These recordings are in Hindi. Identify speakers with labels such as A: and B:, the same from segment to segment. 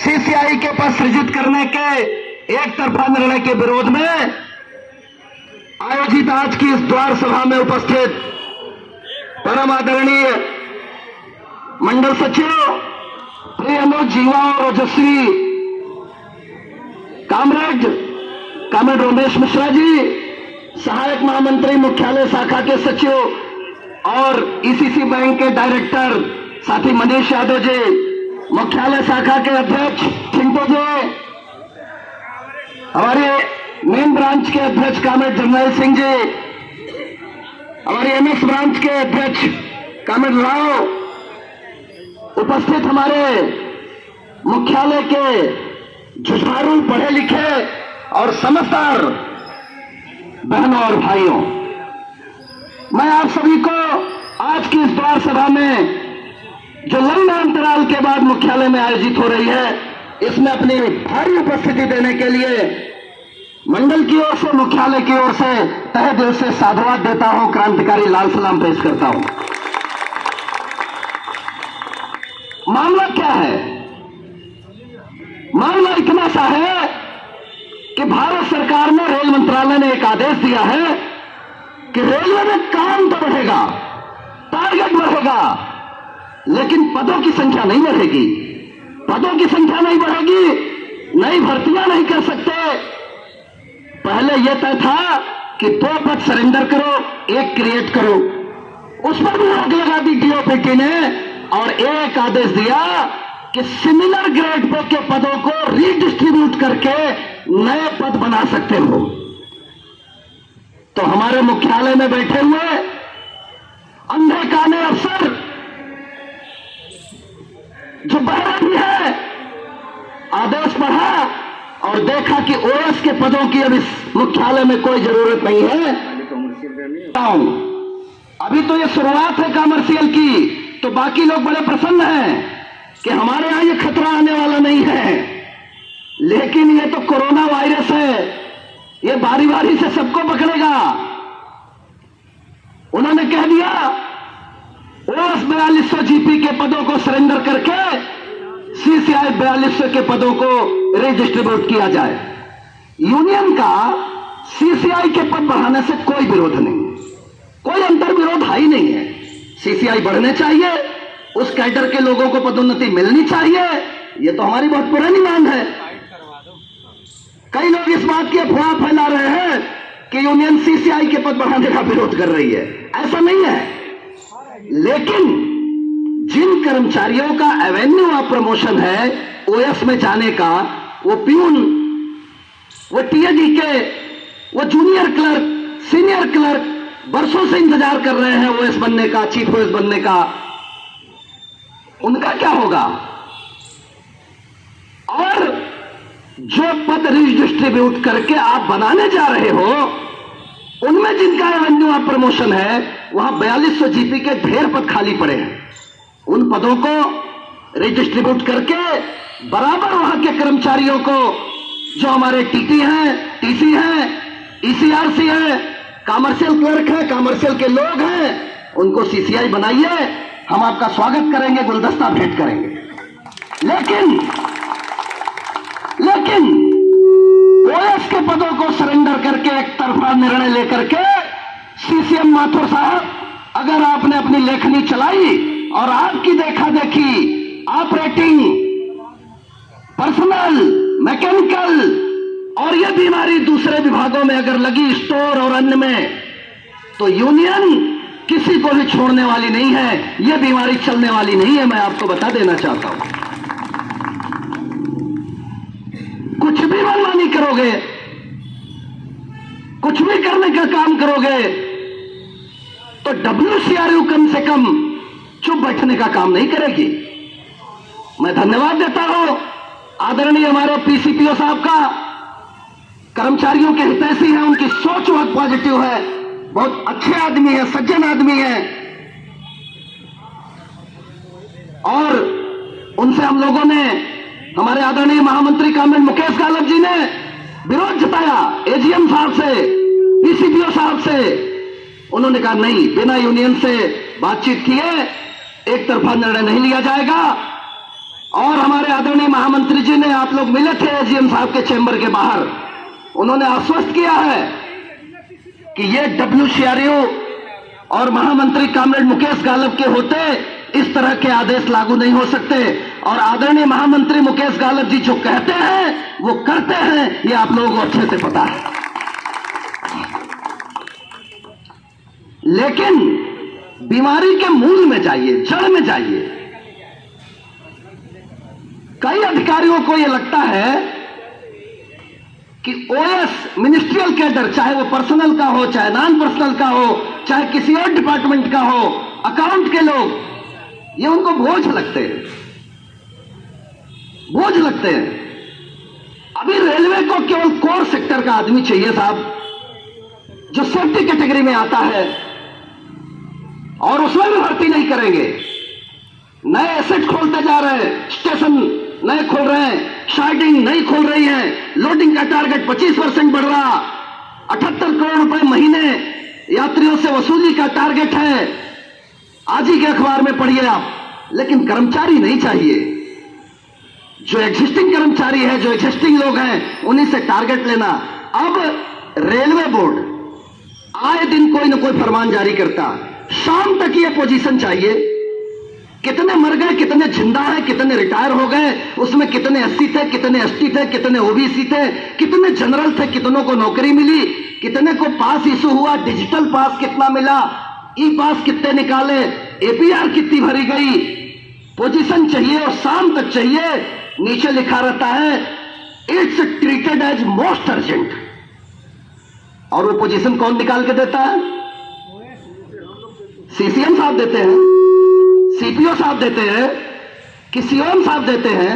A: सीसीआई के पद सृजित करने के एक तरफा निर्णय के विरोध में आयोजित आज की इस द्वार सभा में उपस्थित परम आदरणीय मंडल सचिव प्रिय अनुज जीवा और ओजस्वी कामरेड रमेश मिश्रा जी, सहायक महामंत्री मुख्यालय शाखा के सचिव और ईसीसी बैंक के डायरेक्टर साथी मनीष यादव जी, मुख्यालय शाखा के अध्यक्ष चिंटू जी, हमारे मेन ब्रांच के अध्यक्ष कामरेड जर्नैल सिंह जी, हमारी एमएस ब्रांच के अध्यक्ष कामरेड राव, उपस्थित हमारे मुख्यालय के जुझारू पढ़े लिखे और समझदार बहनों और भाइयों, मैं आप सभी को आज की इस द्वार सभा में जो लंबे अंतराल के बाद मुख्यालय में आयोजित हो रही है, इसमें अपनी भारी उपस्थिति देने के लिए मंडल की ओर से, मुख्यालय की ओर से तहे दिल से साधुवाद देता हूं, क्रांतिकारी लाल सलाम पेश करता हूं। मामला क्या है? मामला इतना सा है कि भारत सरकार ने, रेल मंत्रालय ने एक आदेश दिया है कि रेलवे में काम तो बढ़ेगा, टारगेट बढ़ेगा, लेकिन पदों की संख्या नहीं बढ़ेगी। पदों की संख्या नहीं बढ़ेगी, नई भर्तियां नहीं कर सकते। पहले यह तय था कि 2 पद सरेंडर करो, 1 क्रिएट करो। उस पर भी रोक लगा दी डीओपीटी ने और एक आदेश दिया कि सिमिलर ग्रेड पे के पदों को रीडिस्ट्रीब्यूट करके नए पद बना सकते हो। तो हमारे मुख्यालय में बैठे हुए अंधे काने अफसर जो बहरा भी है, आदेश पढ़ा और देखा कि ओएस के पदों की अब इस मुख्यालय में कोई जरूरत नहीं है। अभी तो ये शुरुआत है कॉमर्शियल की, तो बाकी लोग बड़े प्रसन्न हैं कि हमारे यहां ये खतरा आने वाला नहीं है, लेकिन ये तो कोरोना वायरस है, ये बारी बारी से सबको पकड़ेगा। उन्होंने कह दिया ओएस 4200 जीपी के पदों को सरेंडर करके सीसीआई 4200 के पदों को रीडिस्ट्रीब्यूट किया जाए। यूनियन का सीसीआई के पद बढ़ाने से कोई विरोध नहीं, कोई अंतर विरोध है ही नहीं है। सीसीआई बढ़ने चाहिए, उस कैडर के लोगों को पदोन्नति मिलनी चाहिए, यह तो हमारी बहुत पुरानी मांग है। कई लोग इस बात की अफवाह फैला रहे हैं कि यूनियन सीसीआई के पद बढ़ाने का विरोध कर रही है, ऐसा नहीं है। लेकिन जिन कर्मचारियों का एवेन्यू ऑफ प्रमोशन है ओएस में जाने का, वो प्यून, वो टीएडी के, वो जूनियर क्लर्क, सीनियर क्लर्क बरसों से इंतजार कर रहे हैं ओएस बनने का, चीफ ओएस बनने का, उनका क्या होगा? और जो पद रीडिस्ट्रीब्यूट करके आप बनाने जा रहे हो, उनमें जिनका एवेन्यू ऑफ प्रमोशन है, वहां 4200 जीपी के ढेर पद खाली पड़े हैं। उन पदों को रीडिस्ट्रीब्यूट करके बराबर वहां के कर्मचारियों को, जो हमारे टीटी हैं, टीसी हैं, ईसीआरसी हैं, कॉमर्शियल क्लर्क हैं, कॉमर्शियल के लोग हैं, उनको सीसीआई बनाइए, हम आपका स्वागत करेंगे, गुलदस्ता भेंट करेंगे। लेकिन ओएस के पदों को सरेंडर करके एक तरफा निर्णय लेकर के सीसीएम माथुर साहब, अगर आपने अपनी लेखनी चलाई और आपकी देखा देखी ऑपरेटिंग, पर्सनल, मैकेनिकल और यह बीमारी दूसरे विभागों में अगर लगी, स्टोर और अन्य में, तो यूनियन किसी को भी छोड़ने वाली नहीं है, यह बीमारी चलने वाली नहीं है। मैं आपको बता देना चाहता हूं। कुछ भी मनमानी करोगे, कुछ भी करने का काम करोगे, तो डब्ल्यूसीआरयू कम से कम चुप बैठने का काम नहीं करेगी। मैं धन्यवाद देता हूं आदरणीय हमारे पीसीपीओ साहब का, कर्मचारियों के हितैषी हैं, उनकी सोच बहुत पॉजिटिव है, बहुत अच्छे आदमी है, सज्जन आदमी है, और उनसे हम लोगों ने, हमारे आदरणीय महामंत्री कामरेड मुकेश गालव जी ने विरोध जताया एजीएम साहब से, पीसीपीओ साहब से। उन्होंने कहा नहीं, बिना यूनियन से बातचीत किए एक तरफा निर्णय नहीं लिया जाएगा। और हमारे आदरणीय महामंत्री जी ने आप लोग मिले थे एजीएम साहब के चैम्बर के बाहर, उन्होंने आश्वस्त किया है कि ये WCRU और महामंत्री कॉमरेड मुकेश गालब के होते इस तरह के आदेश लागू नहीं हो सकते। और आदरणीय महामंत्री मुकेश गालब जी जो कहते हैं वो करते हैं, ये आप लोगों को अच्छे से पता है। लेकिन बीमारी के मूल में जाइए, जड़ में जाइए। कई अधिकारियों को यह लगता है कि ओएस मिनिस्ट्रियल कैडर, चाहे वो पर्सनल का हो, चाहे नॉन पर्सनल का हो, चाहे किसी और डिपार्टमेंट का हो, अकाउंट के लोग, ये उनको बोझ लगते हैं, बोझ लगते हैं। अभी रेलवे को केवल कोर सेक्टर का आदमी चाहिए साहब, जो सेफ्टी कैटेगरी में आता है, और उसमें भी भर्ती नहीं करेंगे। नए एसेट खोलते जा रहे हैं, स्टेशन नए खोल रहे हैं, शार्टिंग नहीं खोल रही है, लोडिंग का टारगेट 25% बढ़ रहा, 78 करोड़ रुपए महीने यात्रियों से वसूली का टारगेट है। आज ही के अखबार में पढ़िए आप। लेकिन कर्मचारी नहीं चाहिए, जो एग्जिस्टिंग कर्मचारी है, जो एग्जिस्टिंग लोग हैं, उन्हीं से टारगेट लेना। अब रेलवे बोर्ड आए दिन कोई ना कोई फरमान जारी करता, शाम तक ये पोजीशन चाहिए। कितने मर गए, कितने जिंदा हैं, कितने रिटायर हो गए, उसमें कितने SC थे, कितने ST थे, कितने OBC थे, कितने जनरल थे, कितनों को नौकरी मिली, कितने को पास इशू हुआ, डिजिटल पास कितना मिला, ई पास कितने निकाले, APR कितनी भरी गई। पोजीशन चाहिए और शाम तक चाहिए। नीचे लिखा रहता है it's treated as most urgent. और वो पोजीशन कौन निकाल के देता है? CCM साहब देते हैं, CPO साहब देते हैं, कि COM साहब देते हैं।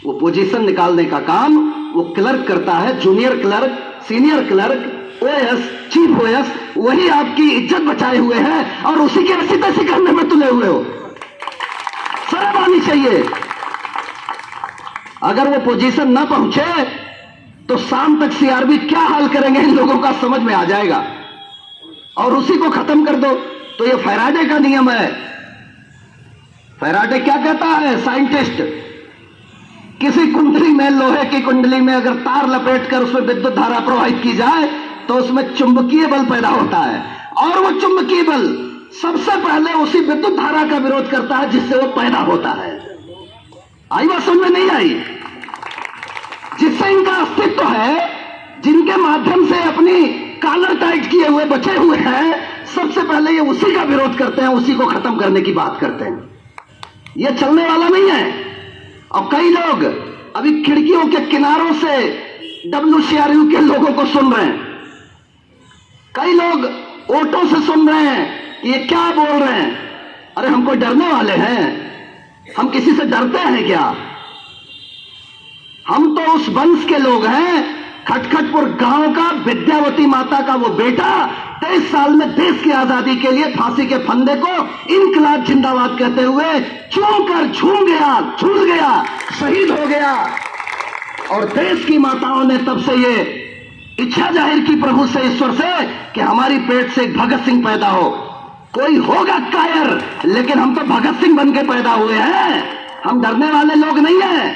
A: वो पोजीशन निकालने का काम वो क्लर्क करता है, junior clerk, senior clerk, OS, chief OS, वही आपकी इज्जत बचाए हुए हैं और उसी के ऐसी तैसी करने में तुले हुए हो। शर्म आनी चाहिए। अगर वो पोजीशन ना पहुंचे तो शाम तक CRB क्या हाल करेंगे इन लोगों का समझ में आ जाएगा। और उसी को खत्म कर दो तो ये फैराडे का नियम है। फैराडे क्या कहता है? साइंटिस्ट, किसी कुंडली में, लोहे की कुंडली में अगर तार लपेटकर उसमें विद्युत धारा प्रवाहित की जाए तो उसमें चुंबकीय बल पैदा होता है, और वो चुंबकीय बल सबसे पहले उसी विद्युत धारा का विरोध करता है जिससे वो पैदा होता है। आई बात समझ में नहीं आई? जिससे इनका अस्तित्व है, जिनके माध्यम से अपनी कॉलर टाइट किए हुए बचे हुए हैं, सबसे पहले ये उसी का विरोध करते हैं, उसी को खत्म करने की बात करते हैं। ये चलने वाला नहीं है। और कई लोग अभी खिड़कियों के किनारों से WCRU के लोगों को सुन रहे हैं, कई लोग ऑटो से सुन रहे हैं ये क्या बोल रहे हैं। अरे हम कोई डरने वाले हैं? हम किसी से डरते हैं क्या? हम तो उस वंश के लोग हैं, खटखटपुर गांव का, विद्यावती माता का वो बेटा 23 साल में देश की आजादी के लिए फांसी के फंदे को इनकलाब जिंदाबाद कहते हुए चूम कर झूम गया, झूल गया, शहीद हो गया। और देश की माताओं ने तब से ये इच्छा जाहिर की प्रभु से, ईश्वर से, कि हमारी पेट से एक भगत सिंह पैदा हो। कोई होगा कायर, लेकिन हम तो भगत सिंह बन के पैदा हुए हैं। हम डरने वाले लोग नहीं हैं।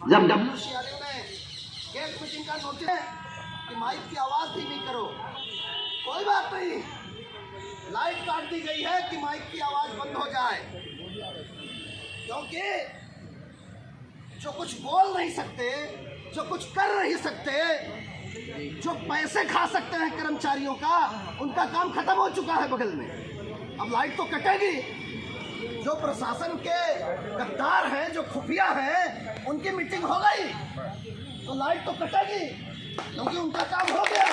A: जब
B: WCRU ने गेट मीटिंग का नोटिस कि माइक की आवाज धीमी करो, कोई बात नहीं, लाइट काट दी गई है कि माइक की आवाज बंद हो जाए, क्योंकि जो कुछ बोल नहीं सकते, जो कुछ कर नहीं सकते, जो पैसे खा सकते हैं कर्मचारियों का, उनका काम खत्म हो चुका है बगल में। अब लाइट तो कटेगी। जो प्रशासन के गद्दार हैं, जो खुफिया हैं, उनकी मीटिंग हो गई तो लाइट तो कटेगी, क्योंकि उनका काम हो गया।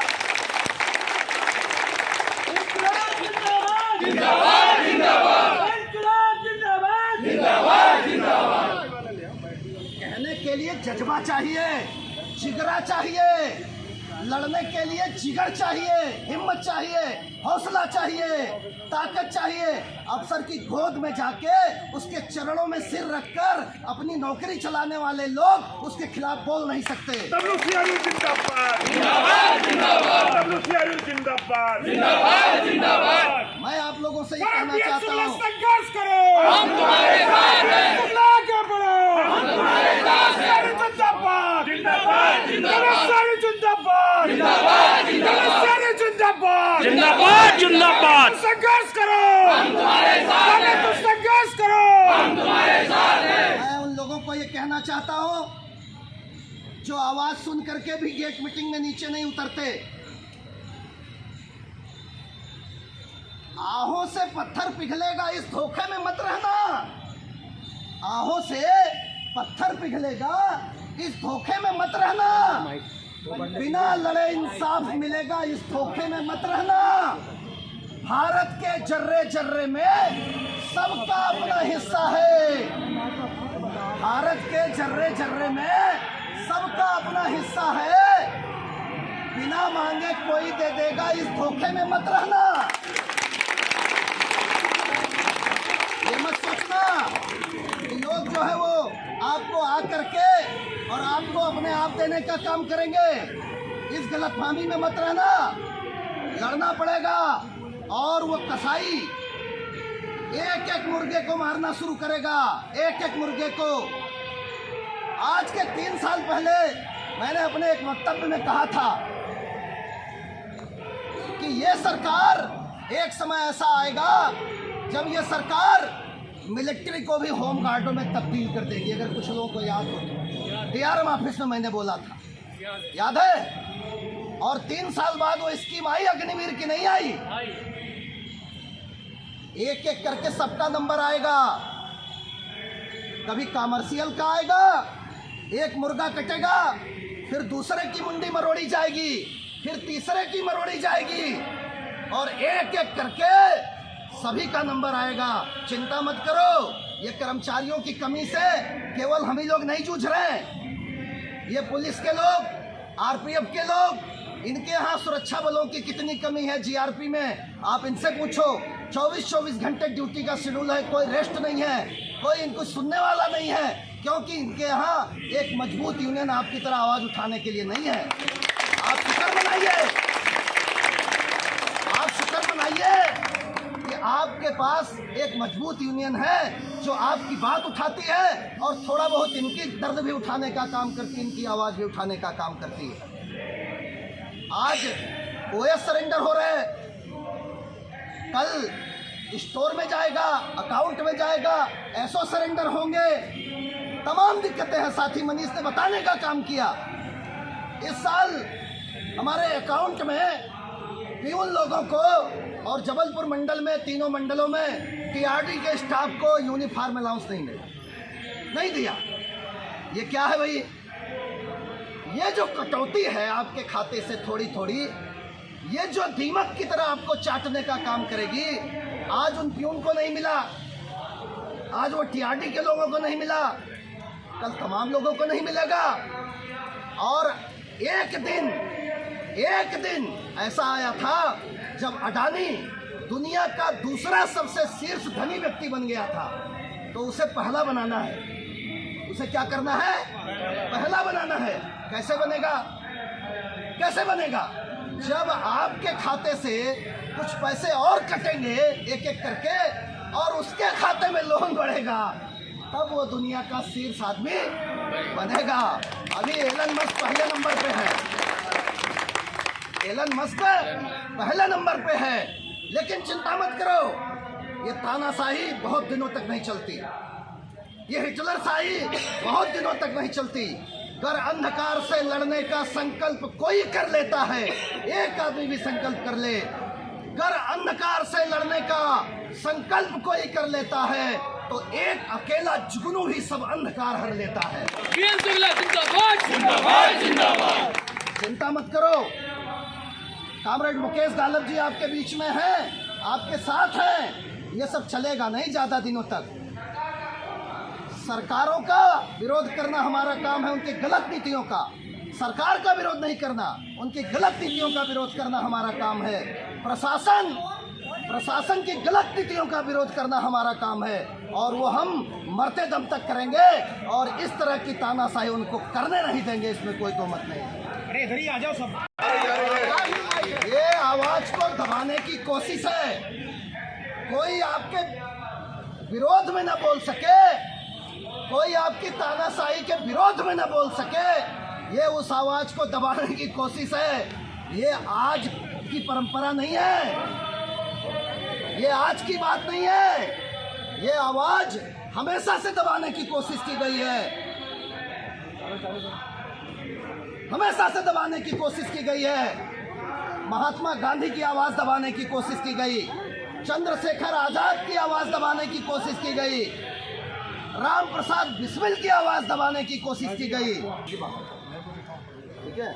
B: इनकलाब जिंदाबाद, जिंदाबाद, जिंदाबाद, इनकलाब जिंदाबाद, जिंदाबाद, जिंदाबाद। कहने के लिए जज्बा चाहिए, जिगरा चाहिए, लड़ने के लिए जिगर चाहिए, हिम्मत चाहिए, हौसला चाहिए, ताकत चाहिए। अफसर की गोद में जाके उसके चरणों में सिर रखकर अपनी नौकरी चलाने वाले लोग उसके खिलाफ बोल नहीं सकते।
C: WCRU जिंदाबाद, जिंदाबाद, जिंदाबाद, WCRU जिंदाबाद, जिंदाबाद, जिंदाबाद।
B: मैं आप लोगों से ये कहना चाहता हूँ,
C: संघर्ष करो, हम तुम्हारे साथ हैं, चिल्ला के बोलो, हम तुम्हारे साथ हैं। जलसारी जिंदाबाद जलसारी जिंदाबाद
D: जिंदाबाद जिंदाबाद
C: संघर्ष करो तो संघर्ष करो।
B: मैं उन लोगों को ये कहना चाहता हूं जो आवाज सुन करके भी गेट मीटिंग में नीचे नहीं उतरते। आहों से पत्थर पिघलेगा इस धोखे में मत रहना। आहों से पत्थर पिघलेगा इस धोखे में मत रहना। बिना लड़े इंसाफ मिलेगा इस धोखे में मत रहना। भारत के जर्रे जर्रे में सबका अपना हिस्सा है। भारत के जर्रे जर्रे में सबका अपना हिस्सा है। बिना मांगे कोई दे देगा इस धोखे में मत रहना। ये मत सोचना कि लोग जो है वो आपको आ करके और आपको अपने आप देने का काम करेंगे। इस गलतफहमी में मत रहना। लड़ना पड़ेगा और वो कसाई एक एक मुर्गे को मारना शुरू करेगा, एक एक मुर्गे को। आज के 3 साल पहले मैंने अपने एक वक्तव्य में कहा था कि ये सरकार, एक समय ऐसा आएगा जब ये सरकार मिलिट्री को भी होम गार्डों में तब्दील कर देगी। अगर कुछ लोगों को याद हो तो डीआरएम ऑफिस में मैंने बोला था, याद है? और 3 साल बाद वो स्कीम आई अग्निवीर की, नहीं आई? एक एक करके सबका नंबर आएगा। कभी कमर्शियल का आएगा, एक मुर्गा कटेगा, फिर दूसरे की मुंडी मरोड़ी जाएगी, फिर तीसरे की मरोड़ी जाएगी, और एक एक करके सभी का नंबर आएगा। चिंता मत करो, ये कर्मचारियों की कमी से केवल हम ही लोग नहीं जूझ रहे हैं। ये पुलिस के लोग, आरपीएफ के लोग, इनके यहाँ सुरक्षा बलों की कितनी कमी है जीआरपी में, आप इनसे पूछो। 24-24 घंटे ड्यूटी का शेड्यूल है, कोई रेस्ट नहीं है, कोई इनको सुनने वाला नहीं है, क्योंकि इनके यहाँ एक मजबूत यूनियन आपकी तरह आवाज़ उठाने के लिए नहीं है। आप शुक्र मनाइए, आप शुक्र मनाइए कि आपके पास एक मजबूत यूनियन है जो आपकी बात उठाती है और थोड़ा बहुत इनकी दर्द भी उठाने का काम करती है, इनकी आवाज़ भी उठाने का काम करती है। आज ओएस सरेंडर हो रहे हैं, कल स्टोर में जाएगा, अकाउंट में जाएगा, एसओ सरेंडर होंगे। तमाम दिक्कतें हैं। साथी मनीष ने बताने का काम किया। इस साल हमारे अकाउंट में प्यून लोगों को और जबलपुर मंडल में, तीनों मंडलों में टीआरडी के स्टाफ को यूनिफॉर्म अलाउंस नहीं मिला, नहीं दिया। ये क्या है भाई? ये जो कटौती है आपके खाते से थोड़ी थोड़ी, ये जो दीमक की तरह आपको चाटने का काम करेगी। आज उन प्यून को नहीं मिला, आज वो टीआरडी के लोगों को नहीं मिला, कल तमाम लोगों को नहीं मिलेगा। और एक दिन ऐसा आया था जब अडानी दुनिया का दूसरा सबसे शीर्ष धनी व्यक्ति बन गया था। तो उसे पहला बनाना है। उसे क्या करना है? पहला बनाना है। कैसे बनेगा? कैसे बनेगा? जब आपके खाते से कुछ पैसे और कटेंगे एक एक करके और उसके खाते में लोन बढ़ेगा, तब वो दुनिया का शीर्ष आदमी बनेगा। अभी एलन मस्क पहले नंबर पे है, एलन मस्क पहले नंबर पे है। लेकिन चिंता मत करो, ये तानाशाही बहुत दिनों तक नहीं चलती, ये हिटलर शाही बहुत दिनों तक नहीं चलती। अगर अंधकार से लड़ने का संकल्प कोई कर लेता है, एक आदमी भी संकल्प कर ले, अगर अंधकार से लड़ने का संकल्प कोई कर लेता है तो एक अकेला जुगनू ही सब अंधकार हर लेता है। चिंता मत करो, कामरेड मुकेश गालब जी आपके बीच में हैं, आपके साथ हैं। ये सब चलेगा नहीं ज़्यादा दिनों तक। सरकारों का विरोध करना हमारा काम है, उनकी गलत नीतियों का। सरकार का विरोध नहीं करना, उनकी गलत नीतियों का विरोध करना हमारा काम है। प्रशासन की गलत नीतियों का विरोध करना हमारा काम है, और वो हम मरते दम तक करेंगे। और इस तरह की तानाशाही उनको करने नहीं देंगे, इसमें कोई दो मत नहीं।
C: अरे इधर ही आ जाओ सब।
B: ये आवाज को दबाने की कोशिश है। कोई आपके विरोध में न बोल सके, कोई आपकी तानाशाही के विरोध में न बोल सके, ये उस आवाज को दबाने की कोशिश है। ये आज की परंपरा नहीं है, ये आज की बात नहीं है। ये आवाज हमेशा से दबाने की कोशिश की गई है, हमेशा से दबाने की कोशिश की गई है। महात्मा गांधी की आवाज दबाने की कोशिश की गई, चंद्रशेखर आजाद की आवाज दबाने की कोशिश की गई, राम प्रसाद बिस्मिल की आवाज दबाने की कोशिश की गई। ठीक है,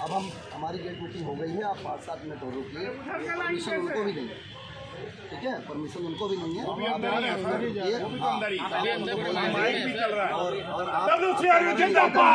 B: अब हमारी गेट मीटिंग हो गई है, आप 5-7 मिनट और रुकिए। परमिशन उनको भी नहीं है, ठीक है, परमिशन उनको भी नहीं है।
C: जिंदाबाद।